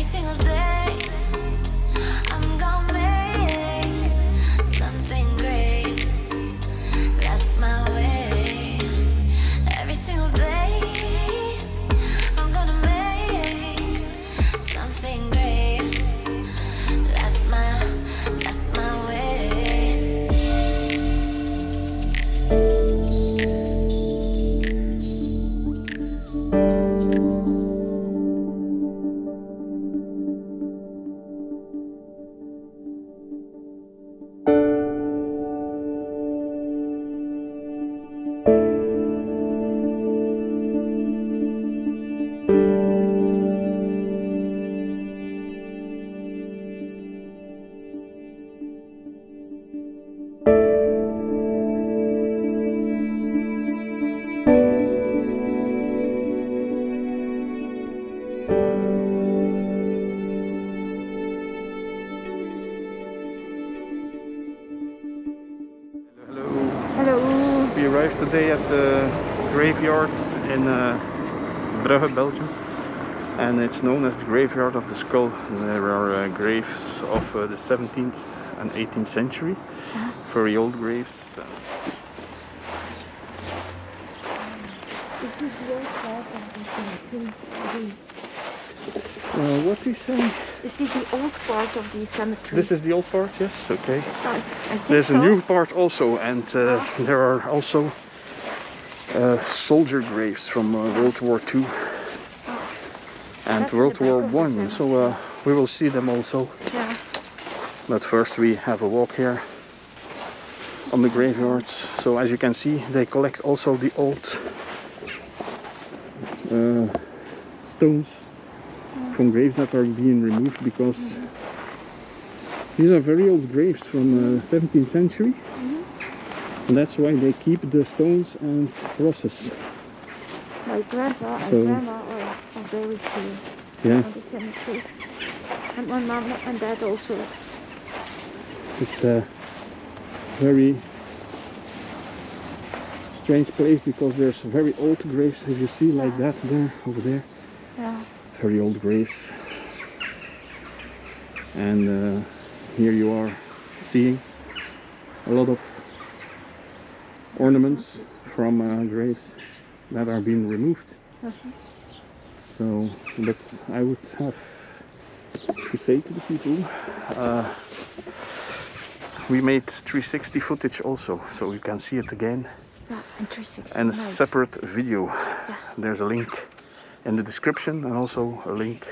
single day, I'm gonna make something great. That's my way. Every single day, I'm gonna make something great. That's my way. Hello. We arrived today at the graveyard in Bruges, Belgium, and it's known as the graveyard of the skull. There are graves of the 17th and 18th century, very old graves. What do you say? Is this the old part of the cemetery? This is the old part, yes, okay. I think There's so. a new part also, and there are also soldier graves from World War II and That's World the back War of the I, so cemetery. we will see them also. Yeah. But first we have a walk here on the graveyards. So as you can see, they collect also the old stones from graves that are being removed, because these are very old graves from 17th century, and that's why they keep the stones and crosses. My grandpa and So- grandma are buried here Yeah, on the cemetery. And my mom and dad also. it's a very strange place because there's very old graves, as you see, like that there, over there. Yeah. Very old graves, and here you are seeing a lot of ornaments from graves that are being removed. So, but I would have to say to the people, we made 360 footage also, so you can see it again, Yeah, interesting. and a Nice. separate video. Yeah. There's a link in the description, and also a link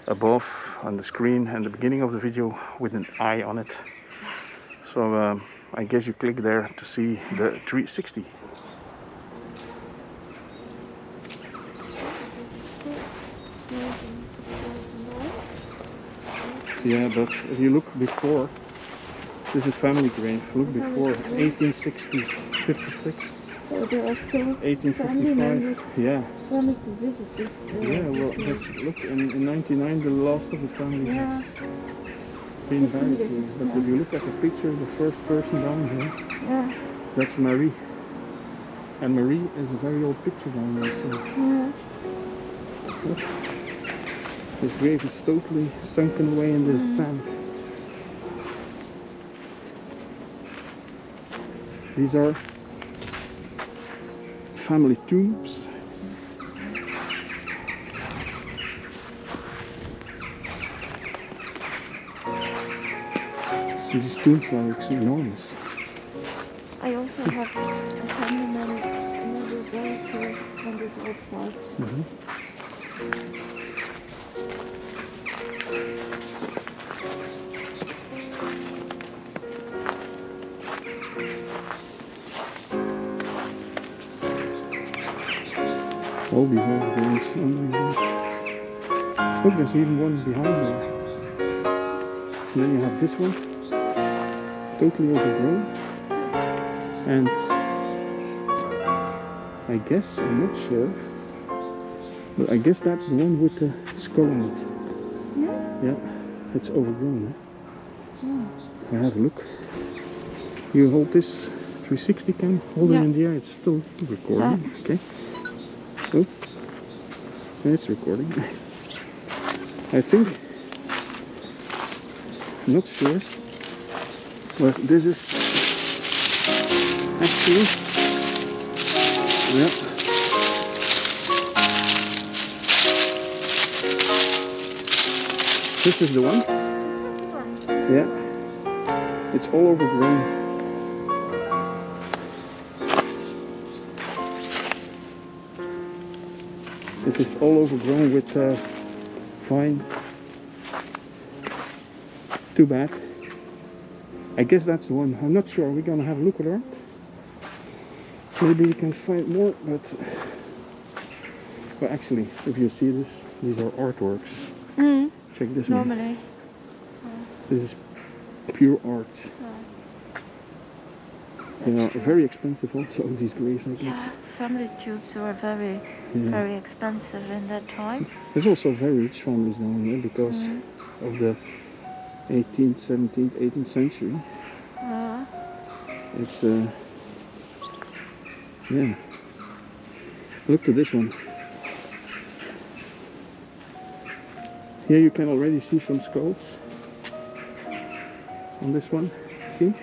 above on the screen and the beginning of the video with an eye on it. So I guess you click there to see the 360. Yeah, but if you look before, this is family grave. Look before 1860, 56, So there are still 1855. Yeah. coming to visit this. Yeah, well, this let's look, in 99 the last of the family Yeah. has been Yes, buried indeed. here. But Yeah. if you look at the picture, the first person down here, Yeah. that's Marie. And Marie is a very old picture down there, so Yeah. look. His grave is totally sunken away in the sand. These are family tombs. See, these tombs are enormous. I also have a family member, another relative from this old part. All these old graves under here. Look, there's even one behind there. And then you have this one, totally overgrown. And I guess, I'm not sure, but I guess that's the one with the skull on it. Yeah? Yeah, it's overgrown. Yeah. I have a look. You hold this 360 cam, hold it Yeah. in the air, it's still recording. Okay. Oh, it's recording. I think, not sure, but this is actually, yeah. This is the one. Yeah. It's all overgrown. This is all overgrown with vines. Too bad. I guess that's the one. I'm not sure. We're gonna have a look around. Maybe we can find more, but well, actually, if you see this, these are artworks. Mm. Check this one. Normally. This is pure art. They are very expensive also, these graves, I guess. Yeah, family tubes were very expensive in that time. There's also very rich families down here because of the 18th, 17th, 18th century. It's yeah. Look to this one. Here you can already see some skulls on this one. See?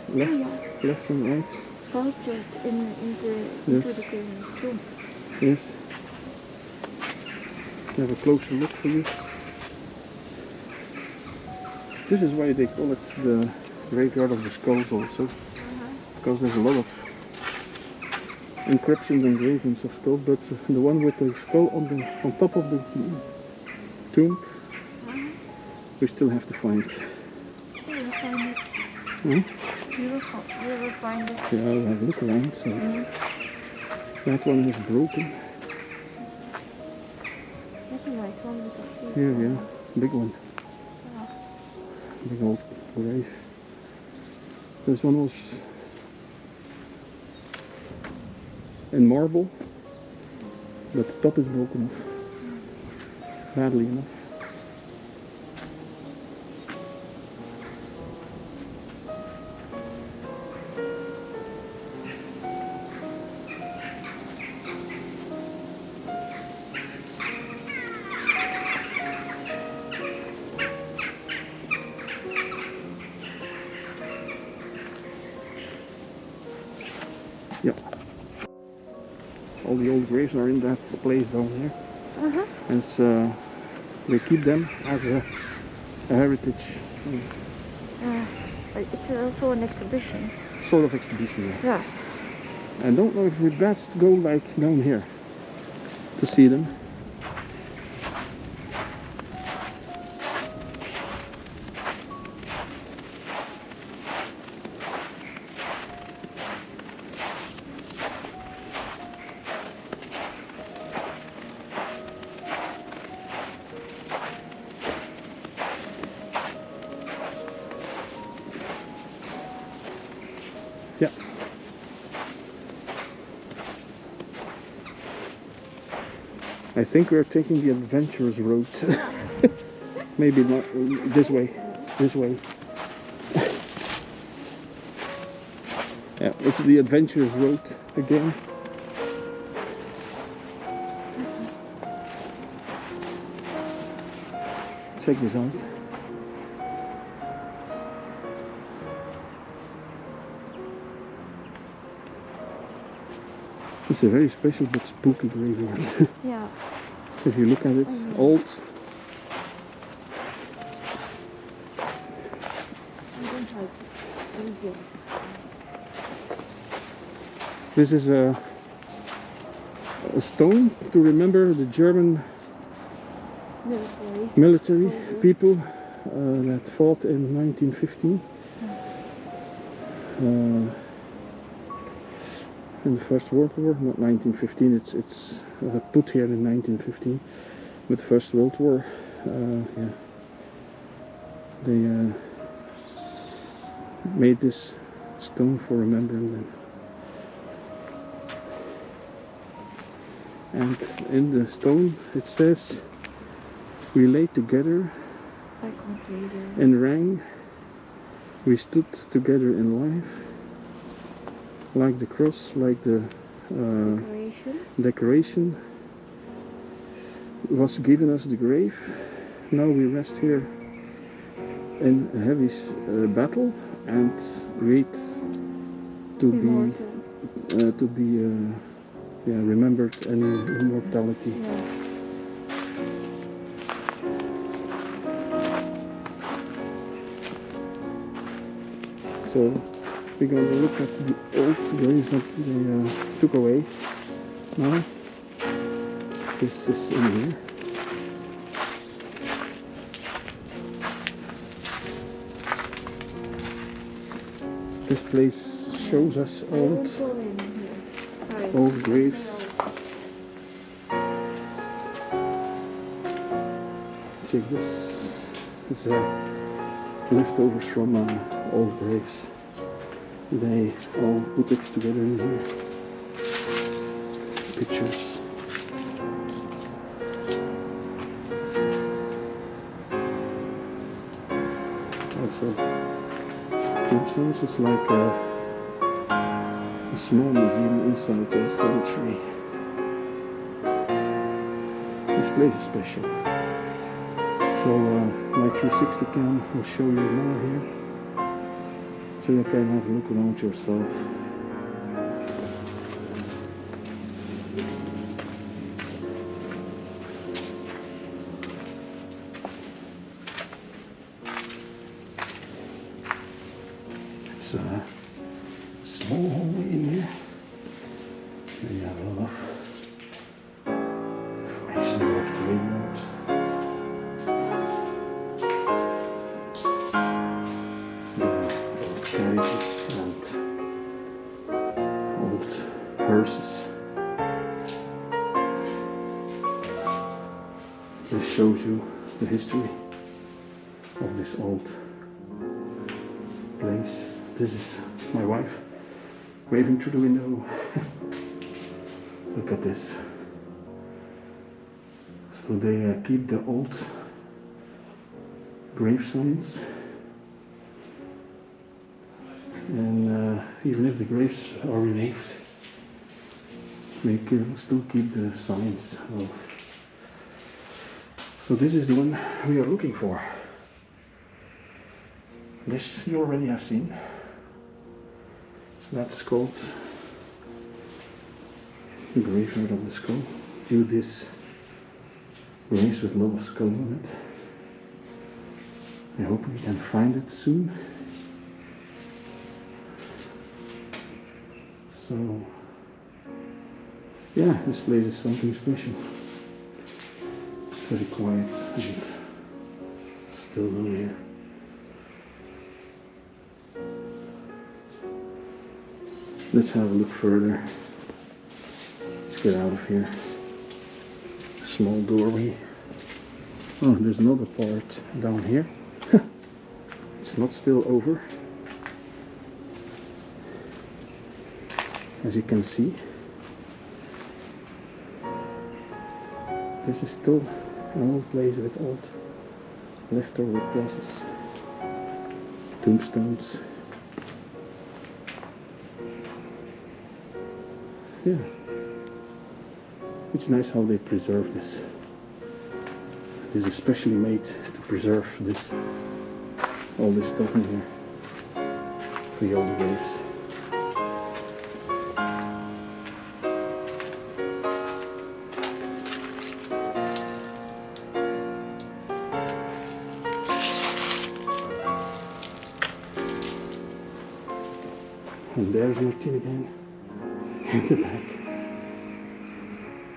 Left and right. Sculptured into Yes. the tomb. Yes. Have a closer look for you. This is why they call it the graveyard of the skulls also, because there's a lot of inscriptions and engravings of skulls, but the one with the skull on top of the tomb, we still have to find. You will find it. Hmm? You will find it. Yeah, I'll have a look around. So that one is broken. That's a nice one with the sheep. Yeah, big one. Big old grave. This one was in marble, but the top is broken off. Badly enough. Yep. All the old graves are in that place down here. And so they keep them as a heritage. But it's also an exhibition. Sort of exhibition, yeah. Yeah. I don't know if we best go like down here to see them. Yeah. I think we're taking the adventurous road. Maybe not this way. This way. Yeah, it's the adventurous road again. Check this out. It's a very special but spooky graveyard. Yeah. If you look at it, old. This is a stone to remember the German military people that fought in 1915. In the First World War, not 1915. It's put here in 1915. With the First World War, yeah, they made this stone for remembering them. And in the stone it says, "We lay together in rang, we stood together in life, like the cross, like the decoration, was given us the grave. Now we rest here in a heavy battle and wait to be remembered in immortality. Yeah. So we're going to look at the old graves that they took away. Now this is in here. This place shows us old graves. Check this. This is leftovers from old graves. They all put it together in here. Pictures. Also, tombstones is like a small museum inside the cemetery. This place is special. So my 360 cam will show you more here, so you can have a look around yourself. It's a small hallway in here. There you have a lot of information about the graveyard. The old carriages and old hearses. This shows you the history of this old place. This is my wife waving through the window. Look at this. So they keep the old gravestones, and even if the graves are removed, they can still keep the signs of. So this is the one we are looking for. This you already have seen. So that's called the graveyard of the skull. Do this graves with a lot of skulls on it. I hope we can find it soon. So yeah, this place is something special. It's very quiet and still low here. Let's have a look further. Let's get out of here. A small doorway. Oh, there's another part down here. It's not still over. As you can see, this is still an old place with old leftover crosses, tombstones. Yeah, it's nice how they preserve this. It is especially made to preserve this, all this stuff in here for the old graves. And there's Martine again. In the back.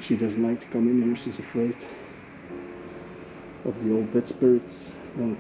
She doesn't like to come in here, she's afraid of the old dead spirits. They'll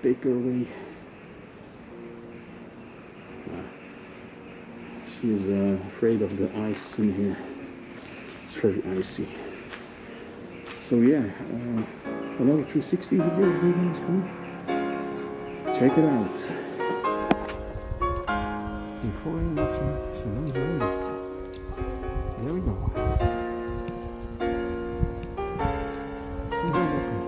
take her away. She is afraid of the ice in here. It's very icy. So yeah, another 360 video of the is coming. Check it out. Before you watching, she knows where it is. There we go. See her looking.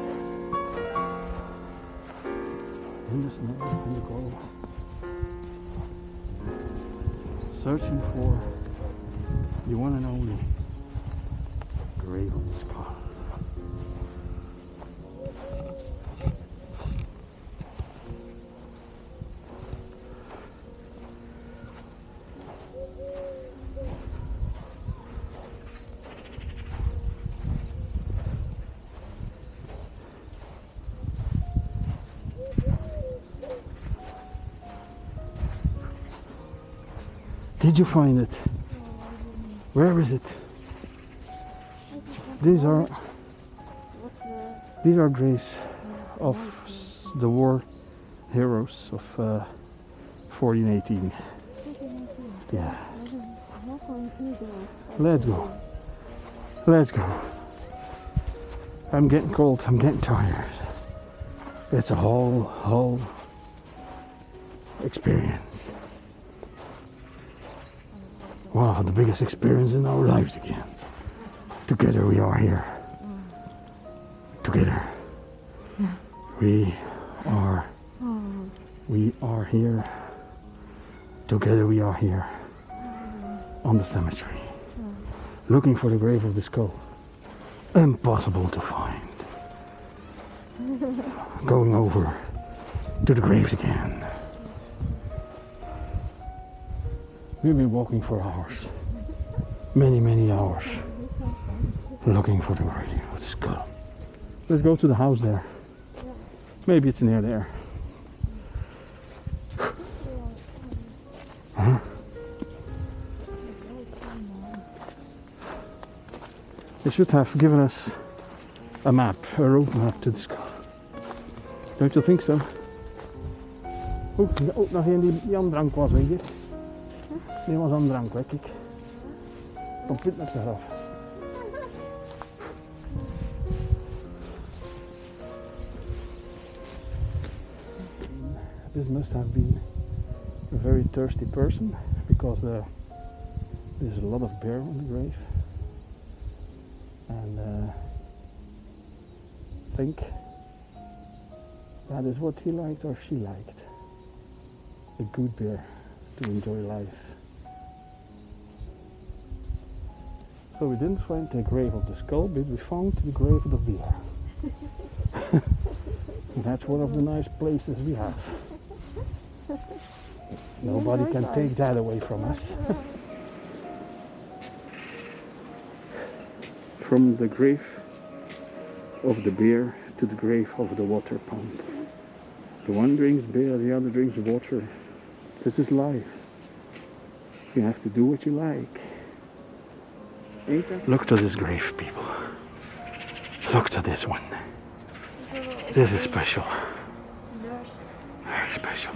In the snow, in the cold. Searching for the one and only grave of the skull. Did you find it? Where is it? These are graves of the war heroes of 1418. Yeah. Let's go. Let's go. I'm getting cold. I'm getting tired. It's a whole experience. One of the biggest experiences in our lives again. Together we are here. Together. Yeah. We are here. Together we are here. On the cemetery. Looking for the grave of the skull. Impossible to find. Going over to the graves again. We've been walking for hours. Many hours. Looking for the grave of the skull. Let's go to the house there. Maybe it's near there. Huh? They should have given us a map, a road map to the skull. Don't you think so? Oh, daar zie je die aan de drank was, weet je. Die was aan de drank, weet ik. Stond pitten op zijn graf. This must have been a very thirsty person because there's a lot of beer on the grave. And I think that is what he liked or she liked. A good beer to enjoy life. So we didn't find the grave of the skull, but we found the grave of the beer. That's one of the nice places we have. Nobody can take that away from us. From the grave of the bear to the grave of the water pond. The one drinks beer, the other drinks water. This is life. You have to do what you like. Look to this grave, people. Look to this one. This is special. Very special.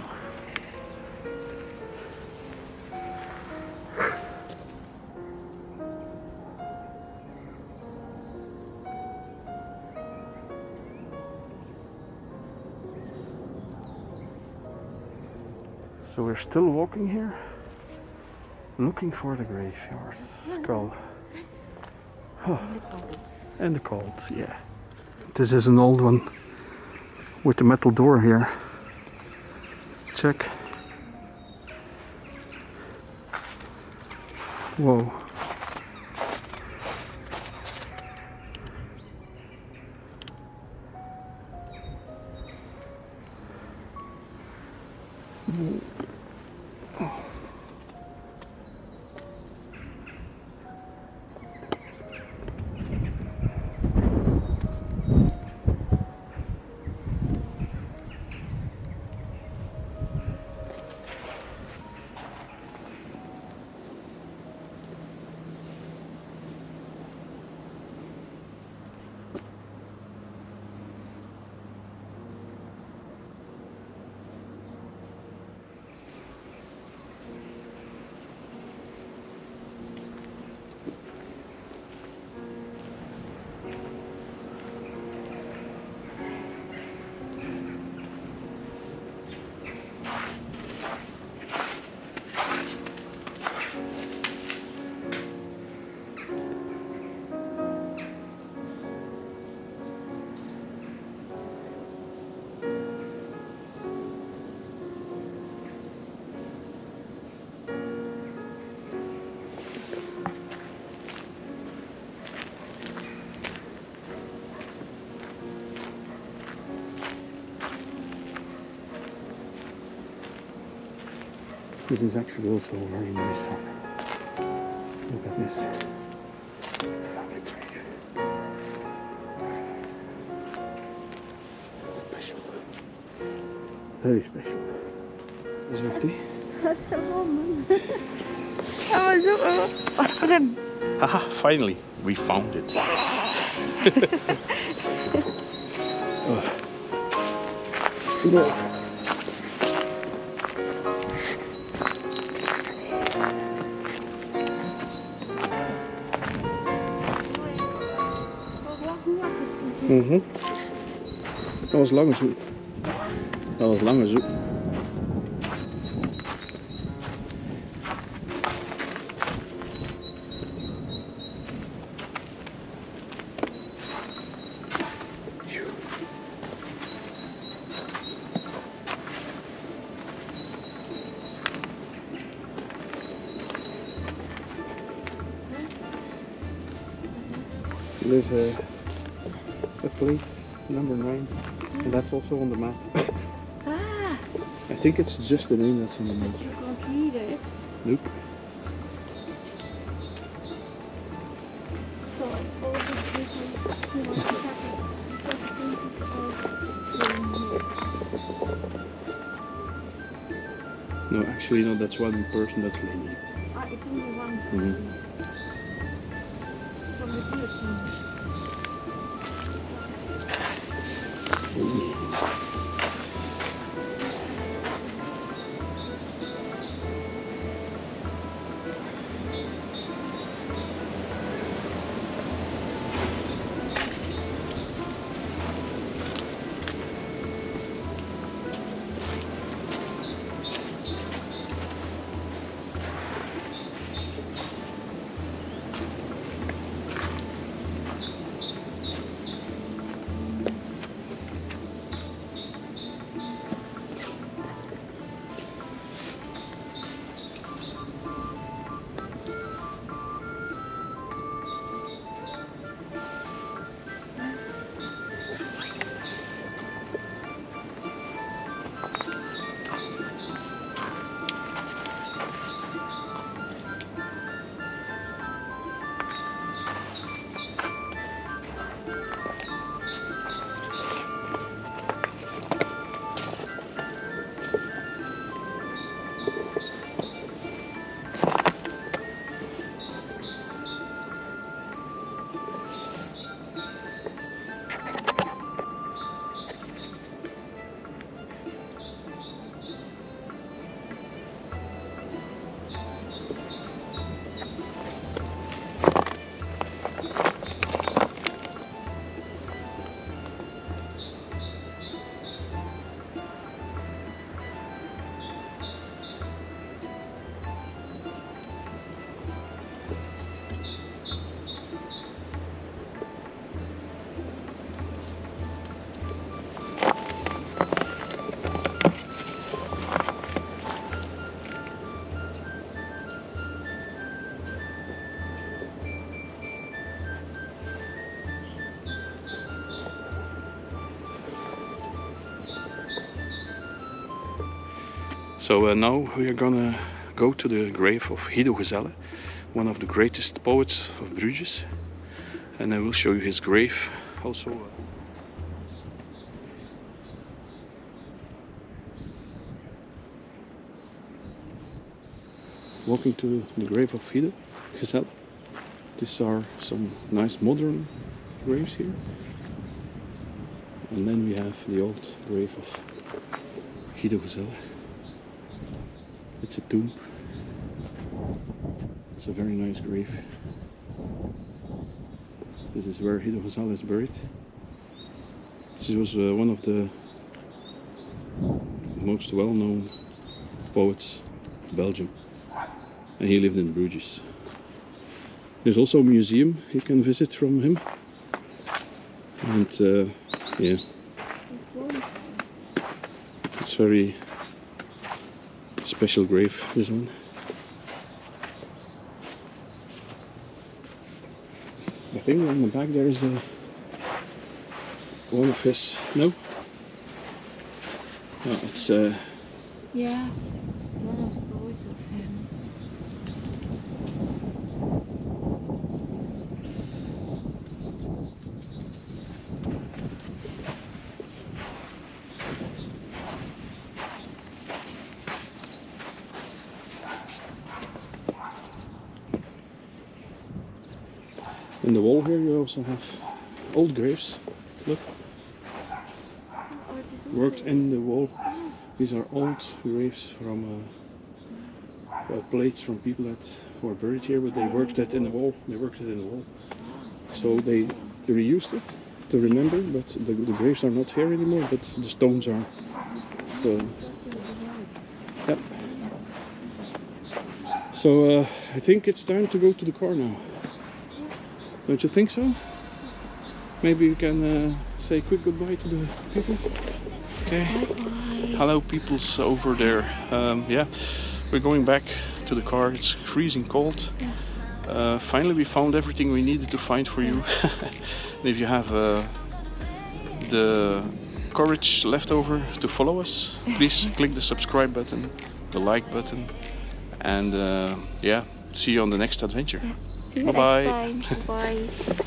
So we're still walking here, looking for the graveyard skull. Oh. And the cold, yeah. This is an old one with the metal door here. Check. Whoa. This is actually also a very nice one. Look at this family grave. Special. Very special. Is 50? Wat een woman. Gaan we zoeken wat voor hem. Haha, finally, we found it. Oh. No. Dat was lange zoek. Dat was lange zoek. There's a plate, number 9, and that's also on the map. Ah, I think it's just the name that's on the map. you can't read it. Nope. So all the people who want to have it, just think of No, actually no, that's one person that's laying here. Ah, it's only one Mhm. person. From the guillotine. So now we are gonna go to the grave of Guido Gezelle, one of the greatest poets of Bruges, and I will show you his grave also. Walking to the grave of Guido Gezelle. These are some nice modern graves here. And then we have the old grave of Guido Gezelle. It's a tomb. It's a very nice grave. This is where Guido Gezelle is buried. This was one of the most well-known poets of Belgium, and he lived in Bruges. There's also a museum you can visit from him, and yeah, it's very special grave, this one. I think on the back there is one of his, no? No, it's Yeah, one of the boys of him. In the wall here you also have old graves. Look, worked in the wall. These are old graves from plates from people that were buried here, but they worked it in the wall. They worked it in the wall. So they reused it to remember, but the graves are not here anymore, but the stones are. So, yeah. So I think it's time to go to the car now. Don't you think so? Maybe you can say a quick goodbye to the people. Okay. Hello, peoples over there. Yeah, we're going back to the car. It's freezing cold. Finally, we found everything we needed to find for you. And if you have the courage left over to follow us, please click the subscribe button, the like button, and yeah, see you on the next adventure. See you Bye-bye. next time. Bye.